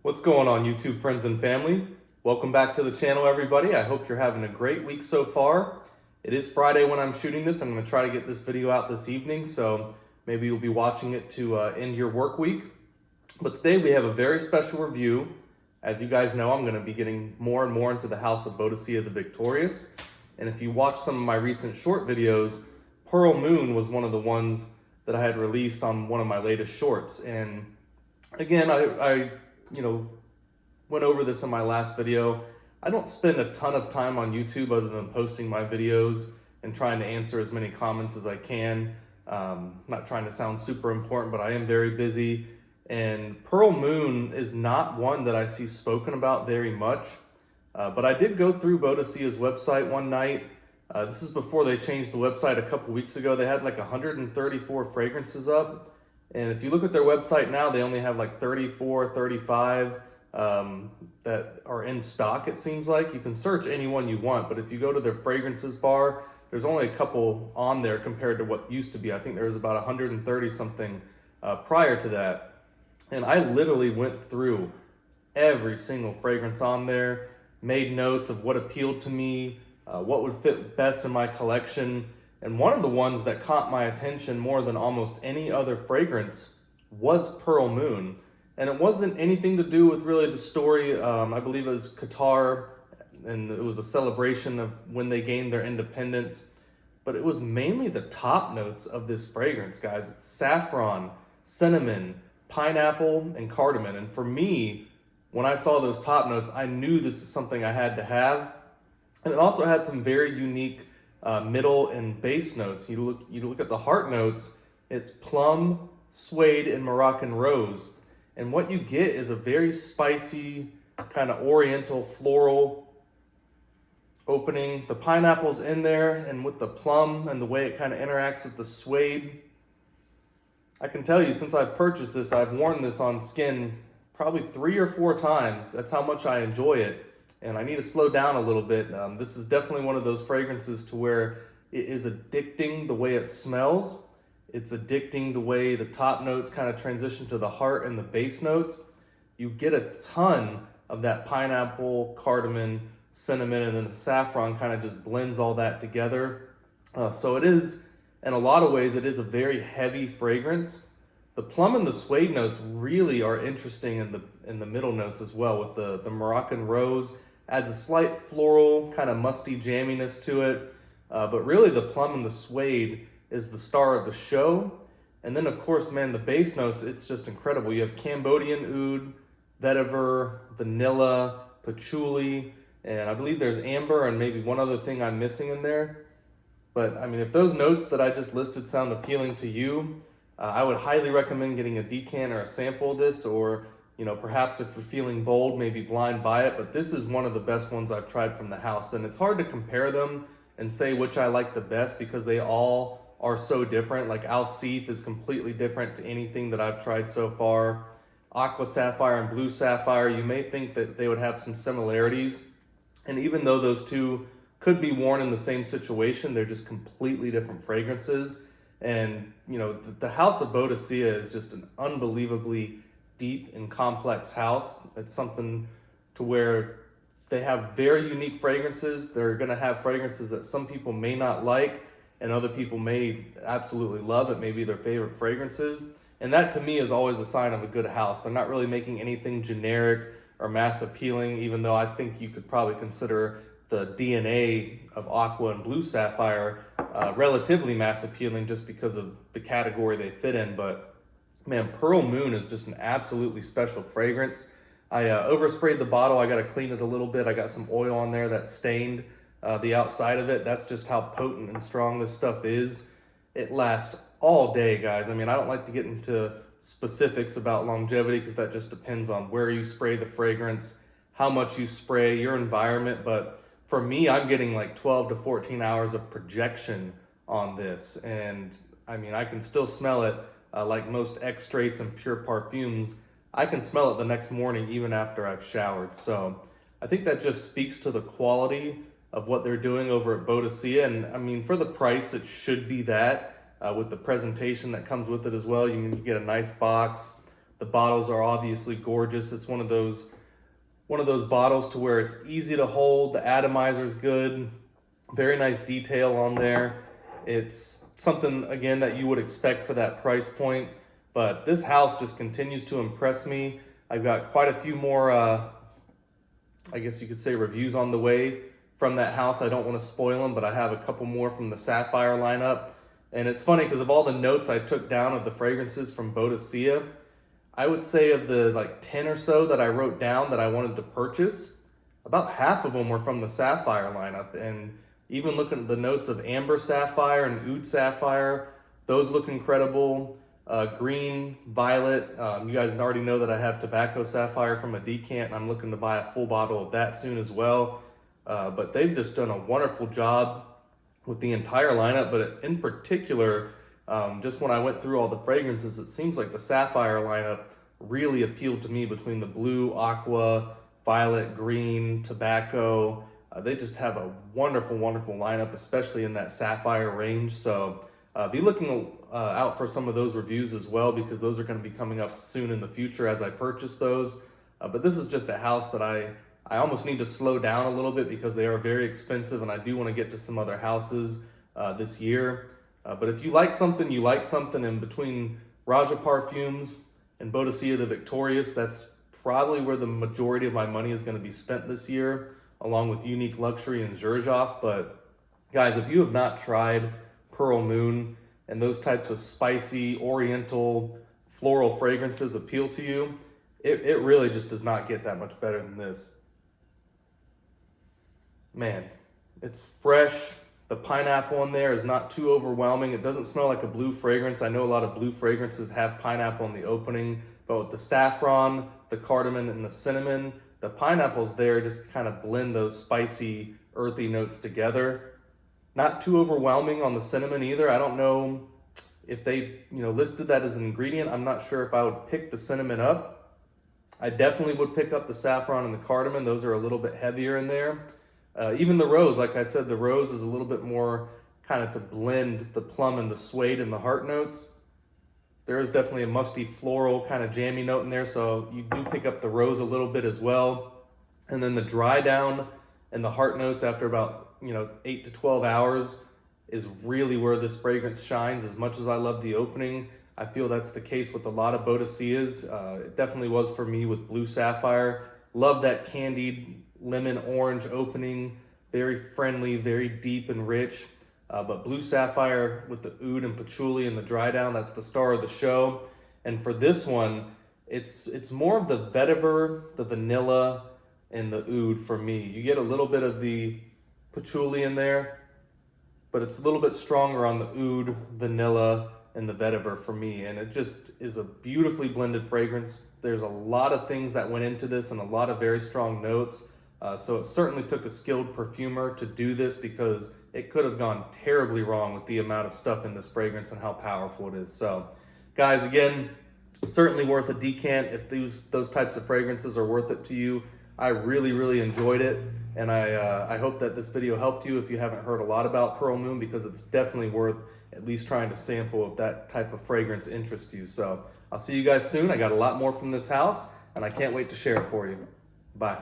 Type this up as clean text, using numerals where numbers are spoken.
What's going on, YouTube friends and family? Welcome back to the channel, everybody. I hope you're having a great week so far. It is Friday when I'm shooting this. I'm going to try to get this video out this evening, so maybe you'll be watching it to end your work week. But today we have a very special review. As you guys know, I'm going to be getting more and more into the house of Boadicea the Victorious. And if you watch some of my recent short videos, Pearl Moon was one of the ones that I had released on one of my latest shorts. And again, I went over this in my last video. I don't spend a ton of time on YouTube other than posting my videos and trying to answer as many comments as I can. Not trying to sound super important, but I am very busy. And Pearl Moon is not one that I see spoken about very much. But I did go through Boadicea's website one night. This is before they changed the website a couple weeks ago. They had like 134 fragrances up. And if you look at their website now, they only have like 34, 35 that are in stock, it seems like. You can search any one you want, but if you go to their fragrances bar, there's only a couple on there compared to what used to be. I think there was about 130 something prior to that. And I literally went through every single fragrance on there, made notes of what appealed to me, what would fit best in my collection. And one of the ones that caught my attention more than almost any other fragrance was Pearl Moon. And it wasn't anything to do with really the story. I believe it was Qatar, and it was a celebration of when they gained their independence. But it was mainly the top notes of this fragrance, guys. It's saffron, cinnamon, pineapple, and cardamom. And for me, when I saw those top notes, I knew this is something I had to have. And it also had some very unique middle and base notes. You look at the heart notes, it's plum, suede, and Moroccan rose. And what you get is a very spicy, kind of oriental floral opening. The pineapple's in there, and with the plum and the way it kind of interacts with the suede. I can tell you, since I've purchased this, I've worn this on skin probably 3 or 4 times. That's how much I enjoy it. And I need to slow down a little bit. This is definitely one of those fragrances to where it is addicting the way it smells. It's addicting the way the top notes kind of transition to the heart and the base notes. You get a ton of that pineapple, cardamom, cinnamon, and then the saffron kind of just blends all that together. So it is, in a lot of ways, it is a very heavy fragrance. The plum and the suede notes really are interesting in the middle notes as well, with the Moroccan rose. Adds a slight floral, kind of musty jamminess to it. But really the plum and the suede is the star of the show. And then of course, man, the base notes, it's just incredible. You have Cambodian oud, vetiver, vanilla, patchouli, and I believe there's amber and maybe one other thing I'm missing in there. But I mean, if those notes that I just listed sound appealing to you, I would highly recommend getting a decant or a sample of this, or perhaps if you're feeling bold, maybe blind buy it. But this is one of the best ones I've tried from the house. And it's hard to compare them and say which I like the best because they all are so different. Like Alcif is completely different to anything that I've tried so far. Aqua Sapphire and Blue Sapphire, you may think that they would have some similarities. And even though those two could be worn in the same situation, they're just completely different fragrances. And the house of Boadicea is just an unbelievably deep and complex house. It's something to where they have very unique fragrances. They're going to have fragrances that some people may not like and other people may absolutely love. It may be their favorite fragrances. And that to me is always a sign of a good house. They're not really making anything generic or mass appealing, even though I think you could probably consider the DNA of Aqua and Blue Sapphire relatively mass appealing just because of the category they fit in. But man, Pearl Moon is just an absolutely special fragrance. I oversprayed the bottle. I got to clean it a little bit. I got some oil on there that stained the outside of it. That's just how potent and strong this stuff is. It lasts all day, guys. I mean, I don't like to get into specifics about longevity because that just depends on where you spray the fragrance, how much you spray, your environment. But for me, I'm getting like 12 to 14 hours of projection on this. And I mean, I can still smell it. Like most extracts and pure perfumes, I can smell it the next morning even after I've showered. So I think that just speaks to the quality of what they're doing over at Boadicea. And I mean, for the price, it should be that with the presentation that comes with it as well. You get a nice box. The bottles are obviously gorgeous. It's one of those bottles to where it's easy to hold. The atomizer is good. Very nice detail on there. It's something, again, that you would expect for that price point. But this house just continues to impress me. I've got quite a few more, I guess you could say, reviews on the way from that house. I don't want to spoil them, but I have a couple more from the Sapphire lineup. And it's funny because of all the notes I took down of the fragrances from Boadicea, I would say of the like 10 or so that I wrote down that I wanted to purchase, about half of them were from the Sapphire lineup. And even looking at the notes of Amber Sapphire and Oud Sapphire, those look incredible. Green, Violet, you guys already know that I have Tobacco Sapphire from a decant, and I'm looking to buy a full bottle of that soon as well. But they've just done a wonderful job with the entire lineup, but in particular, just when I went through all the fragrances, it seems like the Sapphire lineup really appealed to me between the blue, aqua, violet, green, tobacco. They just have a wonderful, wonderful lineup, especially in that Sapphire range. So be looking out for some of those reviews as well, because those are going to be coming up soon in the future as I purchase those. But this is just a house that I almost need to slow down a little bit because they are very expensive, and I do want to get to some other houses this year. But if you like something, you like something. And between Raja Parfums and Boadicea the Victorious, that's probably where the majority of my money is going to be spent this year, along with Unique Luxury and Xerjoff. But guys, if you have not tried Pearl Moon and those types of spicy, oriental, floral fragrances appeal to you, it really just does not get that much better than this. Man, it's fresh. The pineapple in there is not too overwhelming. It doesn't smell like a blue fragrance. I know a lot of blue fragrances have pineapple in the opening, but with the saffron, the cardamom, and the cinnamon, the pineapples there just kind of blend those spicy, earthy notes together. Not too overwhelming on the cinnamon either. I don't know if they, listed that as an ingredient. I'm not sure if I would pick the cinnamon up. I definitely would pick up the saffron and the cardamom. Those are a little bit heavier in there. Even the rose, like I said, the rose is a little bit more kind of to blend the plum and the suede and the heart notes. There is definitely a musty floral kind of jammy note in there, so you do pick up the rose a little bit as well. And then the dry down and the heart notes after about 8 to 12 hours is really where this fragrance shines. As much as I love the opening, I feel that's the case with a lot of Boadiceas. It definitely was for me with Blue Sapphire. Love that candied lemon orange opening, very friendly, very deep and rich. But Blue Sapphire with the oud and patchouli and the dry down, that's the star of the show. And for this one, it's more of the vetiver, the vanilla, and the oud for me. You get a little bit of the patchouli in there, but it's a little bit stronger on the oud, vanilla, and the vetiver for me. And it just is a beautifully blended fragrance. There's a lot of things that went into this and a lot of very strong notes. So it certainly took a skilled perfumer to do this, because it could have gone terribly wrong with the amount of stuff in this fragrance and how powerful it is. So guys, again, certainly worth a decant if those types of fragrances are worth it to you. I really, really enjoyed it. And I hope that this video helped you if you haven't heard a lot about Pearl Moon, because it's definitely worth at least trying to sample if that type of fragrance interests you. So I'll see you guys soon. I got a lot more from this house, and I can't wait to share it for you. Bye.